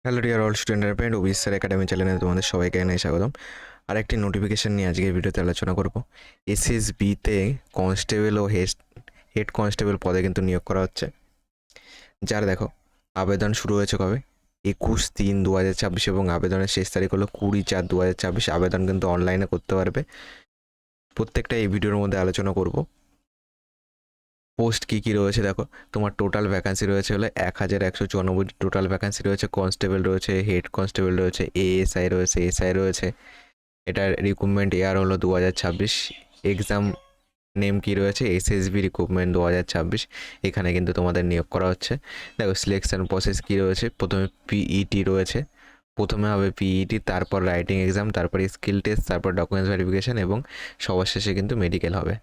Hello dear all student and OBSR academy চ্যানেলে তোমাদের সবাইকে জানাই স্বাগতম। আর একটি নোটিফিকেশন নিয়ে আজকের ভিডিওতে আলোচনা করব। এসএসবিতে কনস্টেবল ও হেড কনস্টেবল পদে কিন্তু নিয়োগ করা হচ্ছে। যার দেখো আবেদন শুরু হয়েছে কবে, 21/3/2024 এবং আবেদনের শেষ তারিখ হলো 20/4/2024। আবেদন কিন্তু অনলাইনে করতে পারবে। প্রত্যেকটা এই ভিডিওর মধ্যে আলোচনা করব। পোস্ট কী রয়েছে দেখো, তোমার টোটাল ভ্যাকান্সি রয়েছে হলো 1194 টোটাল ভ্যাকান্সি রয়েছে। কনস্টেবল রয়েছে, হেড কনস্টেবল রয়েছে, এএসআই রয়েছে, এসআই রয়েছে। এটার রিক্রুটমেন্ট ইয়ার হলো 2026। এক্সাম নেম কী রয়েছে, এসএসবি রিক্রুটমেন্ট 2026। এখানে কিন্তু তোমাদের নিয়োগ করা হচ্ছে। দেখো সিলেকশন প্রসেস কী রয়েছে, প্রথমে পিইটি রয়েছে, প্রথমে হবে পিইটি, তারপর রাইটিং এক্সাম, তারপর স্কিল টেস্ট, তারপর ডকুমেন্টস ভেরিফিকেশান এবং সবার শেষে কিন্তু মেডিকেল হবে।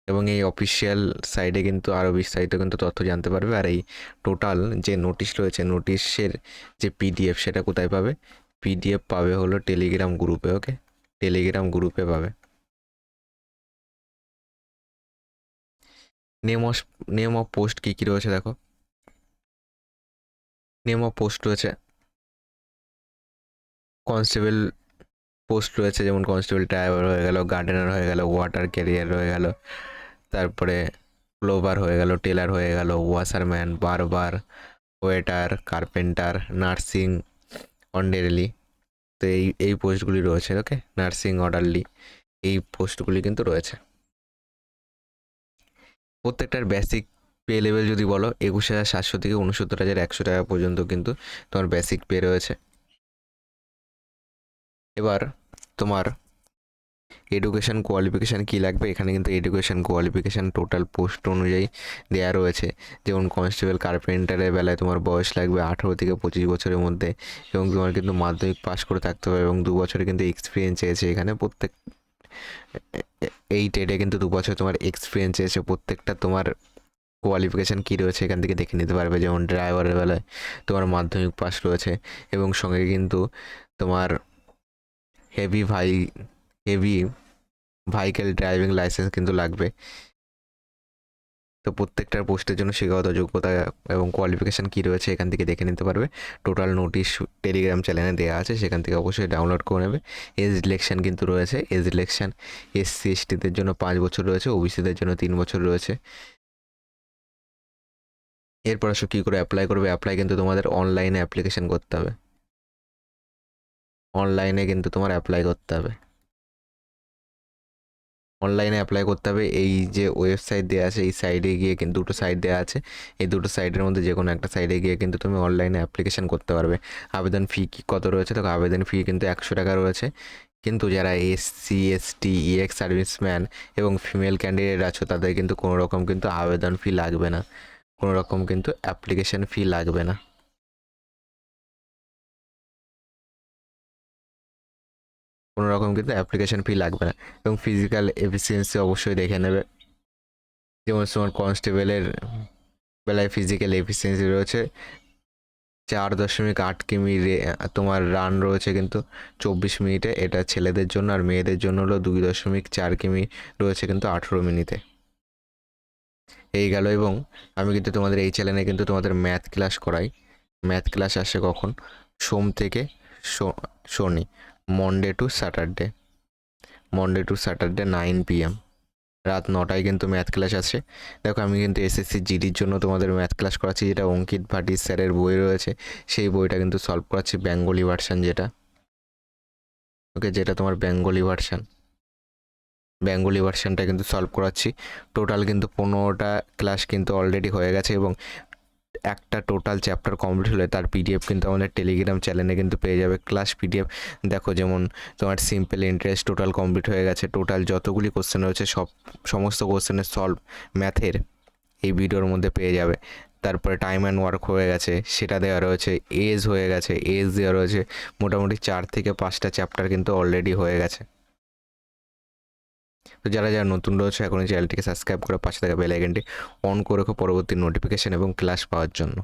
এবং এই অফিসিয়াল সাইটে কিন্তু আরও বিস্তারিত কিন্তু তথ্য জানতে পারবে। আর এই টোটাল যে নোটিশ রয়েছে, নোটিশের যে পিডিএফ সেটা কোথায় পাবে, পিডিএফ পাবে হলো টেলিগ্রাম গ্রুপে। ওকে, টেলিগ্রাম গ্রুপে পাবে। নেম অফ পোস্ট কী রয়েছে দেখো, নেম অফ পোস্ট রয়েছে কনস্টেবল পোস্ট রয়েছে, যেমন কনস্টেবল ড্রাইভার হয়ে গেল, গার্ডেনার হয়ে গেল, ওয়াটার ক্যারিয়ার হয়ে গেল, তারপরে ক্লোভার হয়ে গেল, টেলার হয়ে গেল, ওয়াশারম্যান, বারবার, ওয়েটার, কার্পেন্টার, নার্সিং অর্ডারলি। তো এই পোস্টগুলি রয়েছে। ওকে, নার্সিং অর্ডারলি এই পোস্টগুলি কিন্তু রয়েছে। প্রত্যেকটার বেসিক পে লেভেল যদি বলো 21,700 থেকে 69,100 টাকা পর্যন্ত কিন্তু তোমার বেসিক পে রয়েছে। এবার তোমার এডুকেশান কোয়ালিফিকেশান কী লাগবে, এখানে কিন্তু এডুকেশান কোয়ালিফিকেশান টোটাল পোস্ট অনুযায়ী দেওয়া রয়েছে। যেমন কনস্টেবল কার্পেন্টারের বেলায় তোমার বয়স লাগবে 18 থেকে 25 বছরের মধ্যে, এবং তোমার কিন্তু মাধ্যমিক পাস করে থাকতে হবে এবং 2 বছরে কিন্তু এক্সপিরিয়েন্স চেয়েছে এখানে। প্রত্যেক এই ট্রেডে কিন্তু 2 বছর তোমার এক্সপিরিয়েন্স চেয়েছে। প্রত্যেকটা তোমার কোয়ালিফিকেশান কী রয়েছে এখান থেকে দেখে নিতে পারবে। যেমন ড্রাইভারের বেলায় তোমার মাধ্যমিক পাস রয়েছে এবং সঙ্গে কিন্তু তোমার হেভি ভাইকেল ড্রাইভিং লাইসেন্স কিন্তু লাগবে। তো প্রত্যেকটার পোস্টের জন্য শিক্ষাগত যোগ্যতা এবং কোয়ালিফিকেশান কী রয়েছে এখান থেকে দেখে নিতে পারবে। টোটাল নোটিশ টেলিগ্রাম চ্যানেলে দেওয়া আছে, সেখান থেকে অবশ্যই ডাউনলোড করে নেবে। এজ রিলেকশান কিন্তু রয়েছে। এজ রিলেকশান এসসি এসটিদের জন্য 5 বছর রয়েছে, ওবিসিদের জন্য 3 বছর রয়েছে। এরপর আসো কী করে অ্যাপ্লাই করবে। অ্যাপ্লাই কিন্তু তোমাদের অনলাইনে অ্যাপ্লিকেশান করতে হবে। অনলাইনে কিন্তু তোমার অ্যাপ্লাই করতে হবে। অনলাইনে অ্যাপ্লাই করতে হবে। এই যে ওয়েবসাইট দেওয়া আছে এই সাইডে গিয়ে কিন্তু দুটো সাইট দেওয়া আছে, এই দুটো সাইডের মধ্যে যে কোনো একটা সাইডে গিয়ে কিন্তু তুমি অনলাইনে অ্যাপ্লিকেশান করতে পারবে। আবেদন ফি কত রয়েছে দেখো, আবেদন ফি কিন্তু 100 টাকা রয়েছে। কিন্তু যারা এসসি এসটি ইএক্স সার্ভিসম্যান এবং ফিমেল ক্যান্ডিডেট আছো তাদের কিন্তু কোনো রকম কিন্তু আবেদন ফি লাগবে না, কোনো রকম কিন্তু অ্যাপ্লিকেশান ফি লাগবে না। কোনো রকম কিন্তু অ্যাপ্লিকেশান ফি লাগবে না। এবং ফিজিক্যাল এফিসিয়েন্সি অবশ্যই দেখে নেবে। যেমন তোমার কনস্টেবলের বেলায় ফিজিক্যাল এফিসিয়েন্সি রয়েছে 4.8 কিমি, তোমার রান রয়েছে কিন্তু 24 মিনিটে, এটা ছেলেদের জন্য। আর মেয়েদের জন্য হলো 2.4 কিমি রয়েছে কিন্তু 18 মিনিটে। এই গেল। এবং আমি কিন্তু তোমাদের এই চ্যানেলে কিন্তু তোমাদের ম্যাথ ক্লাস করাই। ম্যাথ ক্লাস আসে কখন, সোম থেকে শনি, মনডে টু স্যাটারডে, 9 PM, রাত 9টায় কিন্তু ম্যাথ ক্লাস আছে। দেখো আমি কিন্তু এসএসসি জিডির জন্য তোমাদের ম্যাথ ক্লাস করাচ্ছি, যেটা অঙ্কিত ভাটি স্যারের বই রয়েছে সেই বইটা কিন্তু সলভ করাচ্ছি, বেঙ্গলি ভার্সান যেটা। ওকে, যেটা তোমার বেঙ্গলি ভার্সানটা কিন্তু সলভ করাচ্ছি। টোটাল কিন্তু 15টা ক্লাস কিন্তু অলরেডি হয়ে গেছে এবং একটা টোটাল চ্যাপ্টার কমপ্লিট হলে তার পিডিএফ কিন্তু আমাদের টেলিগ্রাম চ্যানেলে কিন্তু পেয়ে যাবে। ক্লাস পিডিএফ দেখো, যেমন তোমার সিম্পল ইন্টারেস্ট টোটাল কমপ্লিট হয়ে গেছে। টোটাল যতগুলি কোশ্চেন রয়েছে সমস্ত কোশ্চেনের সলভ ম্যাথের এই ভিডিওর মধ্যে পেয়ে যাবে। তারপরে টাইম অ্যান্ড ওয়ার্ক হয়ে গেছে, সেটা দেওয়া রয়েছে। এজ হয়ে গেছে, এজ দেওয়া রয়েছে। মোটামুটি 4 থেকে 5টা চ্যাপ্টার কিন্তু অলরেডি হয়ে গেছে। তো যারা যারা নতুন রয়েছে এখন চ্যানেলটিকে সাবস্ক্রাইব করে পাশে থাকা বেল আইকনটি অন করে রাখো পরবর্তী নোটিফিকেশান এবং ক্লাস পাওয়ার জন্য।